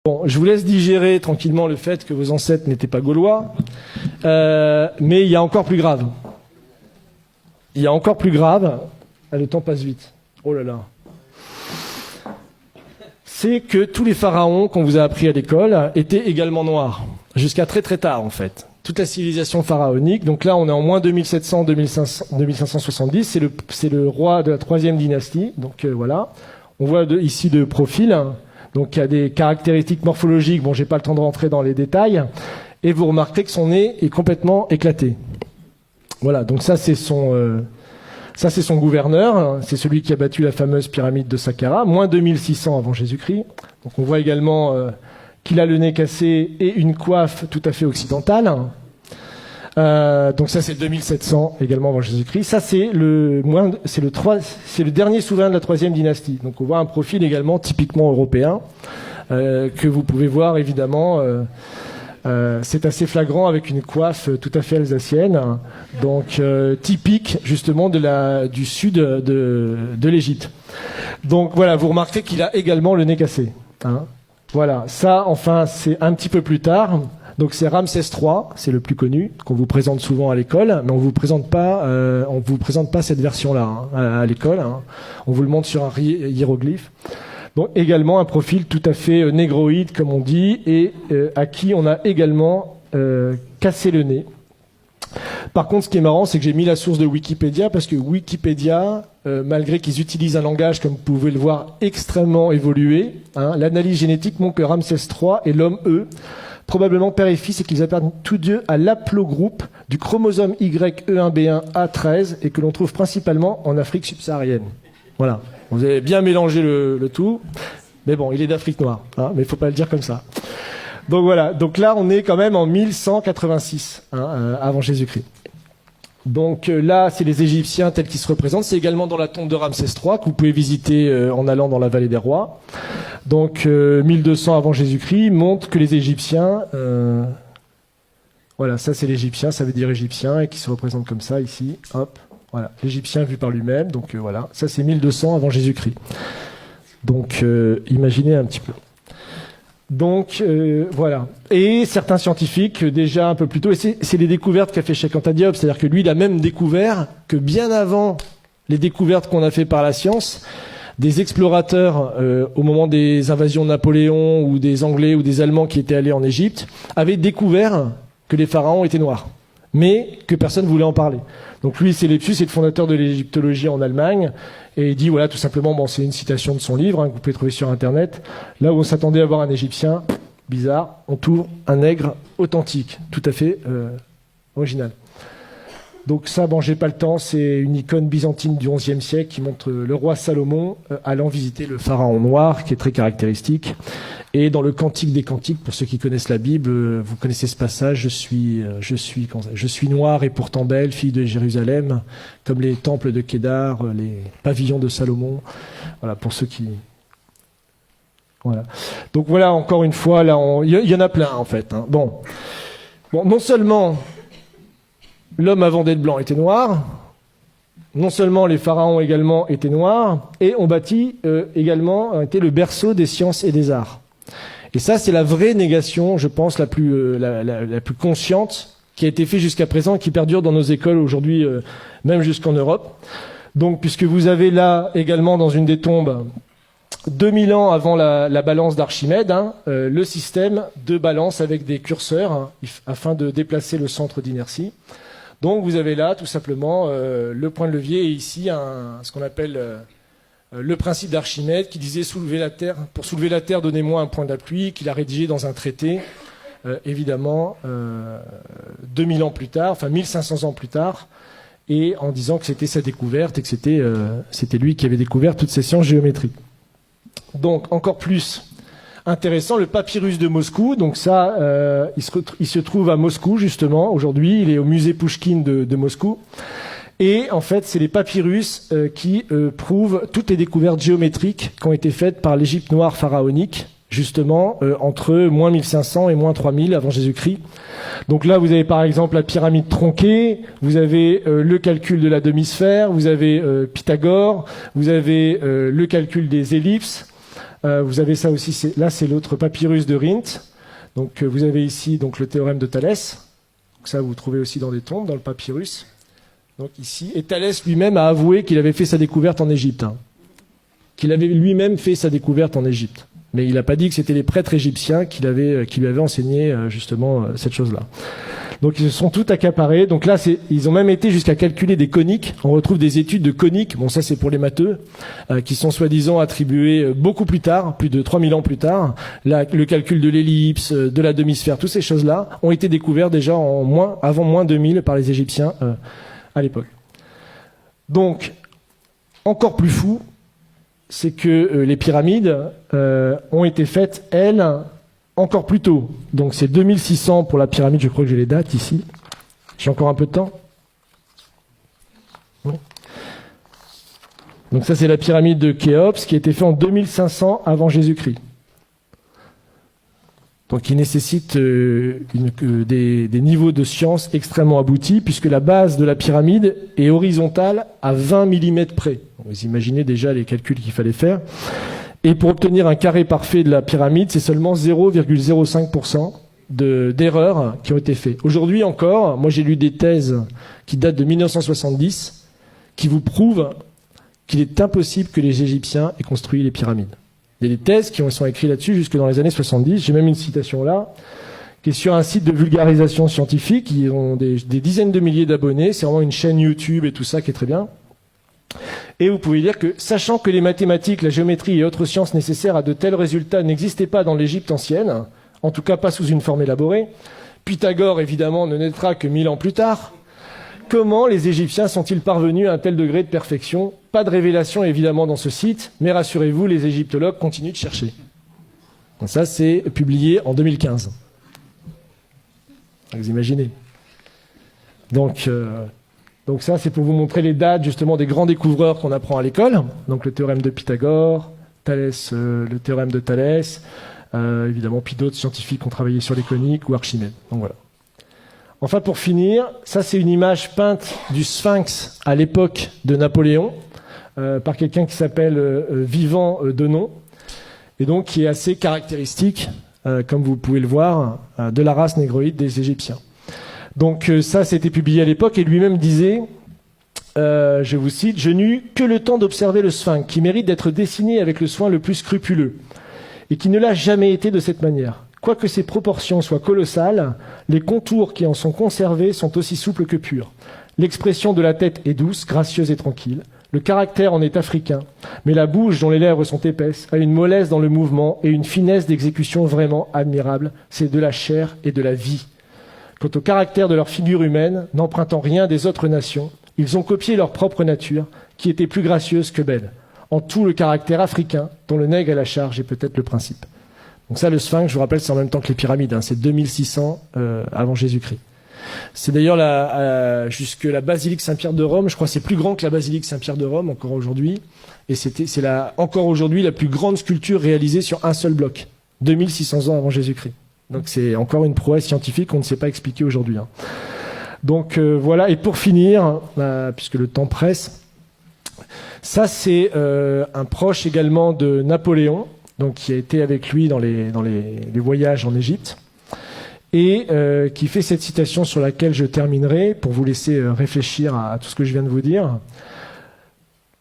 Bon, je vous laisse digérer tranquillement le fait que vos ancêtres n'étaient pas gaulois, mais il y a encore plus grave. Il y a encore plus grave. Ah, le temps passe vite. Oh là là. C'est que tous les pharaons qu'on vous a appris à l'école étaient également noirs, jusqu'à très très tard en fait. Toute la civilisation pharaonique, donc là on est en moins 2570, c'est le roi de la 3e dynastie, donc voilà. On voit ici de profil, donc il y a des caractéristiques morphologiques, bon j'ai pas le temps de rentrer dans les détails, et vous remarquez que son nez est complètement éclaté. Voilà, donc ça c'est son gouverneur, c'est celui qui a battu la fameuse pyramide de Saqqara, moins 2600 avant Jésus-Christ. Donc on voit également qu'il a le nez cassé et une coiffe tout à fait occidentale. Donc ça c'est 2700 également avant Jésus-Christ. Ça c'est le dernier souverain de la 3e dynastie. Donc on voit un profil également typiquement européen que vous pouvez voir évidemment. C'est assez flagrant avec une coiffe tout à fait alsacienne, donc typique justement du sud de l'Égypte. Donc voilà, vous remarquez qu'il a également le nez cassé. Hein. Voilà, ça enfin c'est un petit peu plus tard. Donc c'est Ramsès III, c'est le plus connu, qu'on vous présente souvent à l'école, mais on vous présente pas cette version-là à l'école. Hein. On vous le montre sur un hiéroglyphe. Donc également un profil tout à fait négroïde, comme on dit, et à qui on a également cassé le nez. Par contre, ce qui est marrant, c'est que j'ai mis la source de Wikipédia, parce que Wikipédia, malgré qu'ils utilisent un langage, comme vous pouvez le voir, extrêmement évolué, hein, l'analyse génétique montre que Ramsès III et l'homme E, probablement père et fils, et qu'ils appartiennent tous deux à l'aplogroupe du chromosome YE1B1A13, et que l'on trouve principalement en Afrique subsaharienne. Voilà. Vous avez bien mélangé le tout. Mais bon, il est d'Afrique noire. Hein, mais il ne faut pas le dire comme ça. Donc voilà. Donc là, on est quand même en 1186 avant Jésus-Christ. Donc là, c'est les Égyptiens tels qu'ils se représentent. C'est également dans la tombe de Ramsès III que vous pouvez visiter en allant dans la vallée des rois. Donc 1200 avant Jésus-Christ montre que les Égyptiens... voilà, ça c'est l'Égyptien, ça veut dire Égyptien, et qui se représente comme ça ici. Hop. Voilà, l'Égyptien vu par lui-même, donc voilà, ça c'est 1200 avant Jésus-Christ. Donc imaginez un petit peu. Donc voilà. Et certains scientifiques, déjà un peu plus tôt, et c'est les découvertes qu'a fait Cheikh Anta Diop, c'est-à-dire que lui il a même découvert que bien avant les découvertes qu'on a fait par la science, des explorateurs au moment des invasions de Napoléon ou des Anglais ou des Allemands qui étaient allés en Égypte, avaient découvert que les pharaons étaient noirs, mais que personne ne voulait en parler. Donc lui, c'est Lepsius, c'est le fondateur de l'égyptologie en Allemagne, et il dit, voilà, tout simplement, bon, c'est une citation de son livre, que vous pouvez trouver sur Internet, là où on s'attendait à voir un Égyptien, bizarre, on trouve un nègre authentique, tout à fait original. Donc ça, bon, j'ai pas le temps, c'est une icône byzantine du XIe siècle qui montre le roi Salomon allant visiter le pharaon noir, qui est très caractéristique. Et dans le Cantique des Cantiques, pour ceux qui connaissent la Bible, vous connaissez ce passage, je suis noire et pourtant belle, fille de Jérusalem, comme les temples de Kédar, les pavillons de Salomon. Voilà, pour ceux qui... Voilà. Donc voilà, encore une fois, là, il y en a plein, en fait. Hein. Bon, non seulement l'homme avant d'être blanc était noir, non seulement les pharaons également étaient noirs, et on bâtit également, était le berceau des sciences et des arts. Et ça, c'est la vraie négation, je pense, la plus consciente, qui a été faite jusqu'à présent et qui perdure dans nos écoles aujourd'hui, même jusqu'en Europe. Donc, puisque vous avez là également dans une des tombes, 2000 ans avant la balance d'Archimède, le système de balance avec des curseurs afin de déplacer le centre d'inertie. Donc vous avez là tout simplement le point de levier et ici ce qu'on appelle le principe d'Archimède qui disait pour soulever la Terre, donnez-moi un point d'appui, qu'il a rédigé dans un traité, évidemment, 2000 ans plus tard, enfin 1500 ans plus tard, et en disant que c'était sa découverte et que c'était lui qui avait découvert toutes ces sciences géométriques. Donc encore plus intéressant, le papyrus de Moscou. Donc ça, il se trouve à Moscou justement. Aujourd'hui, il est au musée Pouchkine de Moscou. Et en fait, c'est les papyrus qui prouvent toutes les découvertes géométriques qui ont été faites par l'Égypte noire pharaonique, justement entre moins 1500 et moins 3000 avant Jésus-Christ. Donc là, vous avez par exemple la pyramide tronquée, vous avez le calcul de la demi-sphère, vous avez Pythagore, vous avez le calcul des ellipses. Vous avez ça aussi, là c'est l'autre papyrus de Rhind. Donc vous avez ici donc, le théorème de Thalès. Donc, ça vous trouvez aussi dans des tombes, dans le papyrus. Donc ici, et Thalès lui-même a avoué qu'il avait fait sa découverte en Égypte. Qu'il avait lui-même fait sa découverte en Égypte. Mais il n'a pas dit que c'était les prêtres égyptiens qui lui avaient enseigné justement cette chose-là. Donc ils se sont tout accaparés. Donc là, ils ont même été jusqu'à calculer des coniques. On retrouve des études de coniques. Bon, ça c'est pour les matheux, qui sont soi-disant attribuées beaucoup plus tard, plus de 3000 ans plus tard. Là, le calcul de l'ellipse, de la demi-sphère, toutes ces choses-là ont été découvertes déjà avant moins 2000 par les Égyptiens à l'époque. Donc, encore plus fou, c'est que les pyramides ont été faites, elles, encore plus tôt. Donc c'est 2600 pour la pyramide, je crois que j'ai les dates ici. J'ai encore un peu de temps. Oui. Donc ça c'est la pyramide de Khéops qui a été faite en 2500 avant Jésus-Christ. Donc qui nécessite des niveaux de science extrêmement aboutis puisque la base de la pyramide est horizontale à 20 mm près. Vous imaginez déjà les calculs qu'il fallait faire. Et pour obtenir un carré parfait de la pyramide, c'est seulement 0,05% d'erreurs qui ont été faites. Aujourd'hui encore, moi j'ai lu des thèses qui datent de 1970 qui vous prouvent qu'il est impossible que les Égyptiens aient construit les pyramides. Il y a des thèses qui sont écrites là-dessus jusque dans les années 70. J'ai même une citation là, qui est sur un site de vulgarisation scientifique. Ils ont des dizaines de milliers d'abonnés. C'est vraiment une chaîne YouTube et tout ça qui est très bien. Et vous pouvez lire que, sachant que les mathématiques, la géométrie et autres sciences nécessaires à de tels résultats n'existaient pas dans l'Égypte ancienne, en tout cas pas sous une forme élaborée, Pythagore évidemment ne naîtra que 1000 ans plus tard, comment les Égyptiens sont-ils parvenus à un tel degré de perfection? Pas de révélation évidemment dans ce site, mais rassurez-vous, les égyptologues continuent de chercher. Donc ça c'est publié en 2015. Vous imaginez. Donc ça, c'est pour vous montrer les dates justement des grands découvreurs qu'on apprend à l'école. Donc le théorème de Pythagore, Thalès, le théorème de Thalès, évidemment, puis d'autres scientifiques qui ont travaillé sur les coniques ou Archimède. Donc voilà. Enfin, pour finir, ça c'est une image peinte du Sphinx à l'époque de Napoléon par quelqu'un qui s'appelle Vivant Denon, et donc qui est assez caractéristique, comme vous pouvez le voir, de la race négroïde des Égyptiens. Donc ça, c'était publié à l'époque, et lui-même disait, je vous cite, « Je n'eus que le temps d'observer le Sphinx, qui mérite d'être dessiné avec le soin le plus scrupuleux, et qui ne l'a jamais été de cette manière. Quoique ses proportions soient colossales, les contours qui en sont conservés sont aussi souples que purs. L'expression de la tête est douce, gracieuse et tranquille. Le caractère en est africain, mais la bouche dont les lèvres sont épaisses a une mollesse dans le mouvement et une finesse d'exécution vraiment admirable. C'est de la chair et de la vie. Quant au caractère de leur figure humaine, n'empruntant rien des autres nations, ils ont copié leur propre nature, qui était plus gracieuse que belle. En tout, le caractère africain, dont le nègre à la charge est peut-être le principe. » Donc ça, le Sphinx, je vous rappelle, c'est en même temps que les pyramides, c'est 2600 avant Jésus-Christ. C'est d'ailleurs jusque la basilique Saint-Pierre de Rome, je crois que c'est plus grand que la basilique Saint-Pierre de Rome encore aujourd'hui, et c'est encore aujourd'hui la plus grande sculpture réalisée sur un seul bloc, 2600 ans avant Jésus-Christ. Donc c'est encore une prouesse scientifique qu'on ne sait pas expliquer aujourd'hui. Donc voilà, et pour finir, puisque le temps presse, ça c'est un proche également de Napoléon, donc qui a été avec lui dans les voyages en Égypte, et qui fait cette citation sur laquelle je terminerai, pour vous laisser réfléchir à tout ce que je viens de vous dire.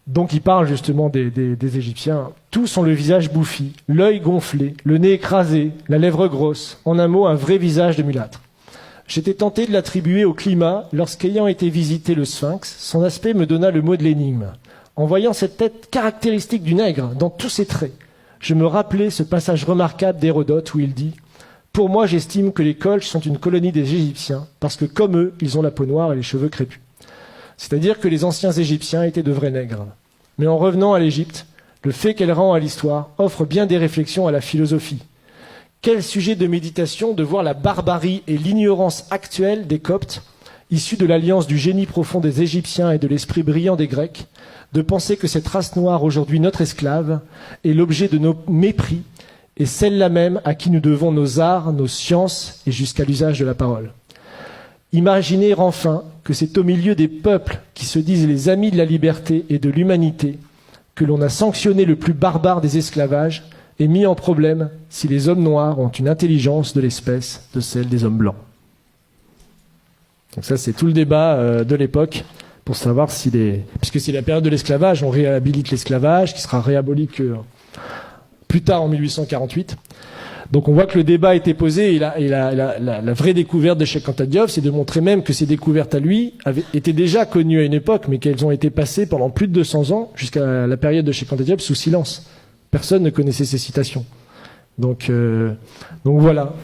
Donc il parle justement des Égyptiens. Tous ont le visage bouffi, l'œil gonflé, le nez écrasé, la lèvre grosse, en un mot un vrai visage de mulâtre. J'étais tenté de l'attribuer au climat lorsqu'ayant été visiter le Sphinx, son aspect me donna le mot de l'énigme. En voyant cette tête caractéristique du nègre dans tous ses traits, je me rappelais ce passage remarquable d'Hérodote où il dit « Pour moi, j'estime que les Colches sont une colonie des Égyptiens, parce que comme eux, ils ont la peau noire et les cheveux crépus. » C'est-à-dire que les anciens Égyptiens étaient de vrais nègres. Mais en revenant à l'Égypte, le fait qu'elle rend à l'histoire offre bien des réflexions à la philosophie. Quel sujet de méditation de voir la barbarie et l'ignorance actuelle des Coptes, issus de l'alliance du génie profond des Égyptiens et de l'esprit brillant des Grecs, de penser que cette race noire, aujourd'hui notre esclave, est l'objet de nos mépris, et celle-là même à qui nous devons nos arts, nos sciences et jusqu'à l'usage de la parole. Imaginez enfin que c'est au milieu des peuples qui se disent les amis de la liberté et de l'humanité que l'on a sanctionné le plus barbare des esclavages, est mis en problème si les hommes noirs ont une intelligence de l'espèce de celle des hommes blancs. Donc ça, c'est tout le débat de l'époque pour savoir si puisque c'est la période de l'esclavage, on réhabilite l'esclavage, qui sera réaboli que plus tard en 1848. Donc on voit que le débat a été posé, et la vraie découverte de Cheikh Anta Diop, c'est de montrer même que ces découvertes à lui étaient déjà connues à une époque, mais qu'elles ont été passées pendant plus de 200 ans, jusqu'à la période de Cheikh Anta Diop, sous silence. Personne ne connaissait ces citations. Donc voilà.